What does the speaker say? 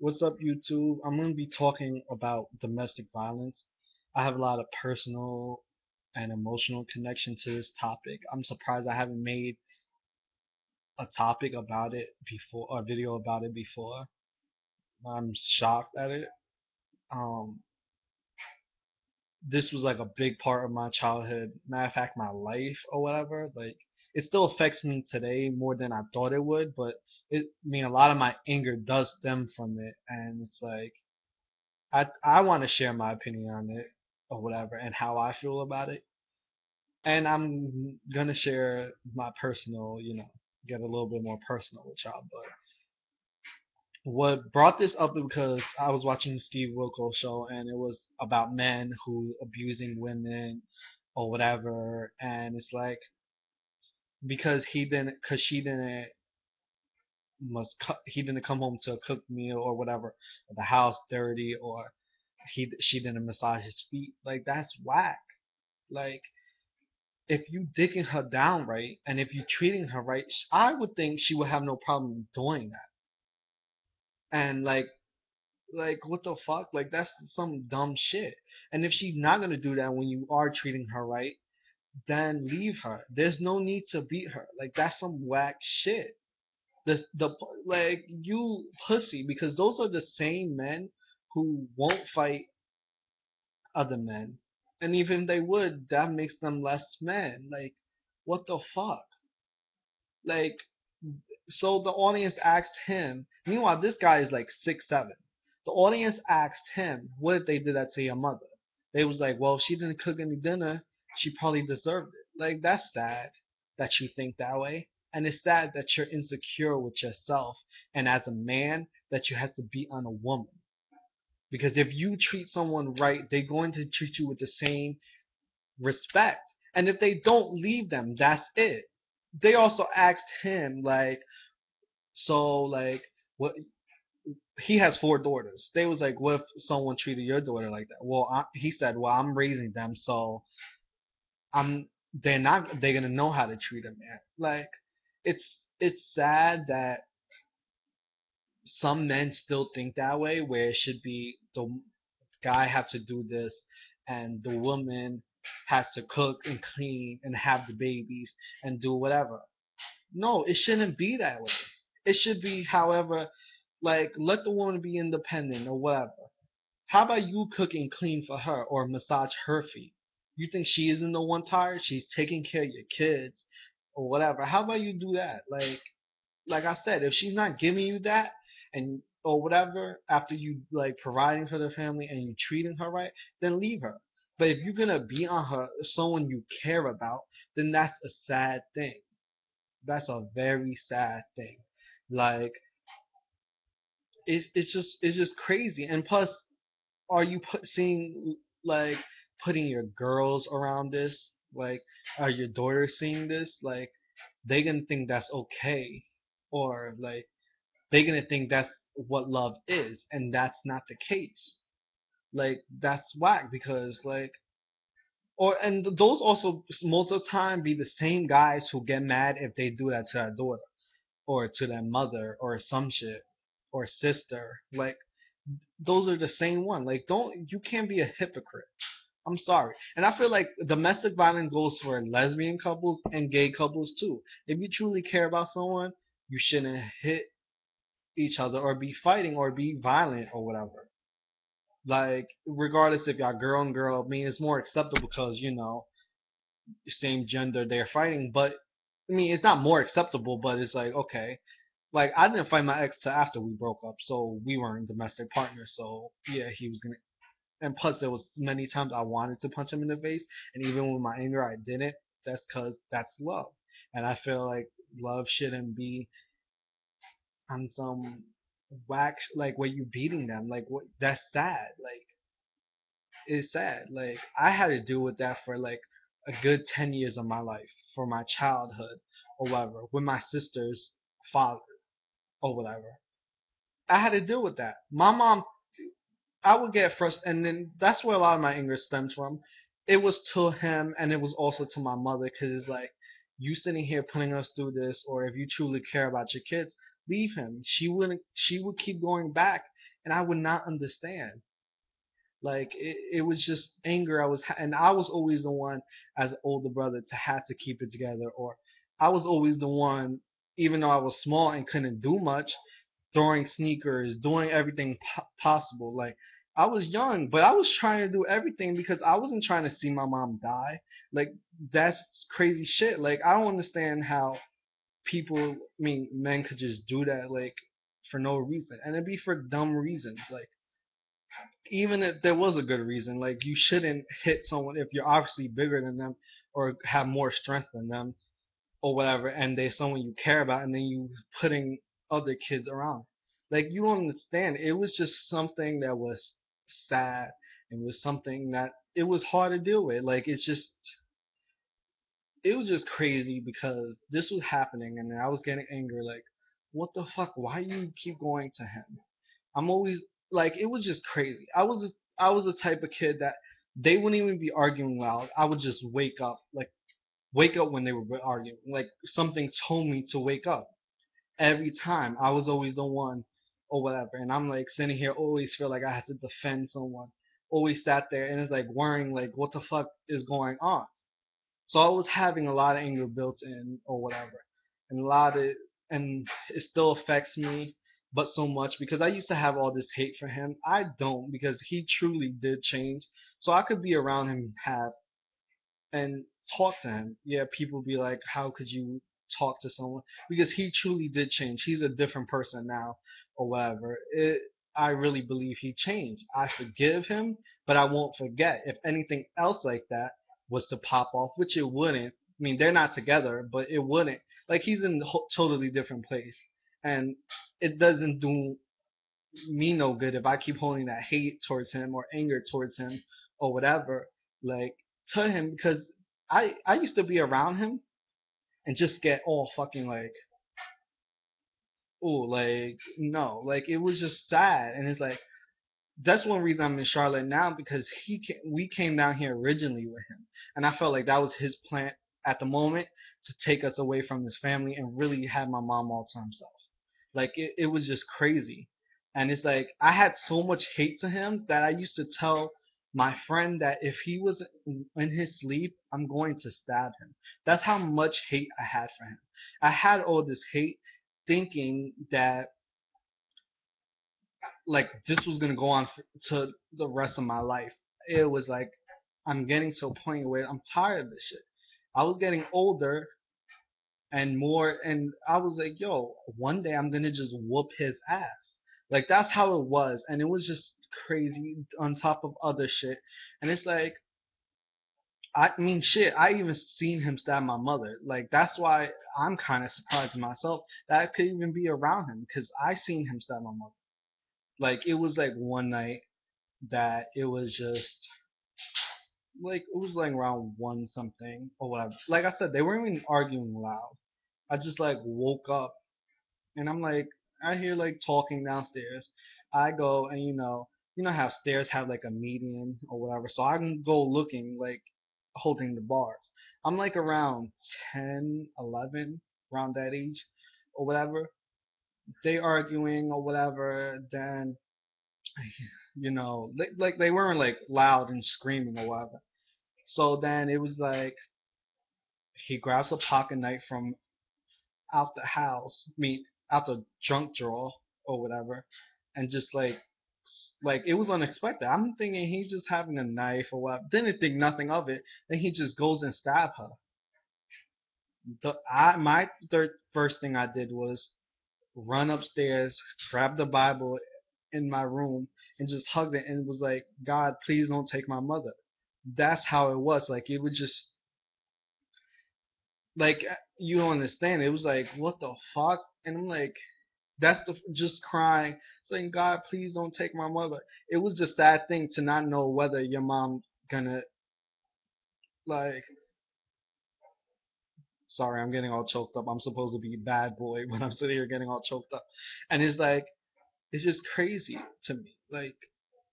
What's up, YouTube? I'm going to be talking about domestic violence. I have a lot of personal and emotional connection to this topic. I'm surprised I haven't made a topic about it before, or a video about it before. I'm shocked at it. Um, this was like a big part of my childhood. Matter of fact, my life or whatever. Like, it still affects me today more than I thought it would, but a lot of my anger does stem from it, and it's like I want to share my opinion on it or whatever and how I feel about it. And I'm gonna share my personal, get a little bit more personal with y'all. But what brought this up is because I was watching the Steve Wilkos show and it was about men who abusing women or whatever, and it's like because she didn't he didn't come home to a cooked meal or whatever, or the house dirty, or she didn't massage his feet. Like, that's whack. Like, if you digging her down right and if you treating her right, I would think she would have no problem doing that. And like what the fuck? Like, that's some dumb shit. And if she's not gonna do that when you are treating her right, then leave her. There's no need to beat her. Like, that's some whack shit. The like, you pussy, because those are the same men who won't fight other men. And even if they would, that makes them less men. Like, what the fuck? Like, so the audience asked him. Meanwhile, this guy is like 6'7". The audience asked him, "What if they did that to your mother?" They was like, "Well, if she didn't cook any dinner, she probably deserved it." Like, that's sad that you think that way, and it's sad that you're insecure with yourself, and as a man, that you have to beat on a woman. Because if you treat someone right, they're going to treat you with the same respect. And if they don't, leave them. That's it. They also asked him, like, so, like, what, he has 4 daughters. They was like, what if someone treated your daughter like that? Well, he said, well, I'm raising them, so I'm they're gonna know how to treat a man. Like, it's sad that some men still think that way, where it should be the guy have to do this and the woman has to cook and clean and have the babies and do whatever. No, it shouldn't be that way. It should be, however, like, let the woman be independent or whatever. How about you cook and clean for her or massage her feet? You think she isn't the one tired? She's taking care of your kids or whatever. How about you do that? Like I said, if she's not giving you that and or whatever after you like providing for the family and you treating her right, then leave her. But if you're gonna be on her, someone you care about, then that's a sad thing. That's a very sad thing. Like, it's just crazy. And plus, are you seeing, like, putting your girls around this? Like, are your daughters seeing this? Like, they gonna think that's okay, or like they're gonna think that's what love is, and that's not the case. Like, that's whack because, like, or and those also most of the time be the same guys who get mad if they do that to their daughter or to their mother or some shit or sister. Like, those are the same one. Like, don't you can't be a hypocrite. I'm sorry. And I feel like domestic violence goes for lesbian couples and gay couples too. If you truly care about someone, you shouldn't hit each other or be fighting or be violent or whatever. Like, regardless if y'all girl and girl, I mean, it's more acceptable because, same gender they're fighting. But I mean, it's not more acceptable, but it's like, okay, like, I didn't fight my ex till after we broke up, so we weren't domestic partners. So yeah, he was gonna. And plus, there was many times I wanted to punch him in the face, and even with my anger, I didn't. That's because that's love, and I feel like love shouldn't be on some whack like where you beating them. Like, what? That's sad. Like, it's sad. Like, I had to deal with that for like a good 10 years of my life, for my childhood or whatever, with my sister's father or whatever. I had to deal with that. My mom, I would get frustrated, and then that's where a lot of my anger stems from. It was to him, and it was also to my mother, because it's like, you sitting here putting us through this, or if you truly care about your kids, leave him. She would keep going back, and I would not understand. Like it was just anger. And I was always the one as an older brother to have to keep it together, or I was always the one, even though I was small and couldn't do much, throwing sneakers, doing everything possible. Like I was young, but I was trying to do everything because I wasn't trying to see my mom die. Like that's crazy shit. Like I don't understand how people, I mean, men could just do that, like for no reason, and it'd be for dumb reasons. Like even if there was a good reason, like you shouldn't hit someone if you're obviously bigger than them or have more strength than them or whatever, and they're someone you care about, and then you putting other kids around. Like you don't understand. It was just something that was sad. It was something that it was hard to deal with. Like it was just crazy because this was happening, and I was getting angry. Like, what the fuck? Why you keep going to him? I'm always like, it was just crazy. I was the type of kid that they wouldn't even be arguing loud. I would just wake up when they were arguing. Like something told me to wake up every time. I was always the one or whatever, and I'm like sitting here, always feel like I had to defend someone. Always sat there and it's like worrying, like what the fuck is going on. So I was having a lot of anger built in or whatever, and a lot of and it still affects me, but so much because I used to have all this hate for him. I don't because he truly did change. So I could be around him and have and talk to him. Yeah, people be like, how could you talk to someone? Because he truly did change. He's a different person now or whatever. I really believe he changed. I forgive him, but I won't forget. If anything else like that was to pop off, which it wouldn't. I mean, they're not together, but it wouldn't. Like he's in a totally different place, and it doesn't do me no good if I keep holding that hate towards him or anger towards him or whatever, like to him because I used to be around him and just get all fucking like, oh, like no, like it was just sad. And it's like that's one reason I'm in Charlotte now because we came down here originally with him, and I felt like that was his plan at the moment to take us away from his family and really have my mom all to himself. Like it was just crazy, and it's like I had so much hate to him that I used to tell my friend that if he was in his sleep, I'm going to stab him. That's how much hate I had for him. I had all this hate, thinking that like this was gonna go on to the rest of my life. It was like I'm getting to a point where I'm tired of this shit. I was getting older and more, and I was like, yo, one day I'm gonna just whoop his ass. Like that's how it was, and it was just crazy on top of other shit. And it's like, I mean, shit. I even seen him stab my mother. Like that's why I'm kind of surprised myself that I could even be around him because I seen him stab my mother. Like it was like one night that it was just like it was like around one something or whatever. Like I said, they weren't even arguing loud. I just like woke up and I'm like I hear like talking downstairs. I go and you know how stairs have like a median or whatever, so I can go looking like holding the bars. I'm like around 10, 11, around that age or whatever. They arguing or whatever. Then like they weren't like loud and screaming or whatever. So then it was like he grabs a pocket knife from out the house, I mean out the junk drawer or whatever, and just like it was unexpected. I'm thinking he's just having a knife or what. Didn't think nothing of it. Then he just goes and stab her. My first thing I did was run upstairs, grab the Bible in my room, and just hugged it and was like, God, please don't take my mother. That's how it was. Like it was just like you don't understand. It was like what the fuck, and I'm like, that's the just crying, saying God, please don't take my mother. It was just sad thing to not know whether your mom's gonna like. Sorry, I'm getting all choked up. I'm supposed to be bad boy, but I'm sitting here getting all choked up, and it's like it's just crazy to me. Like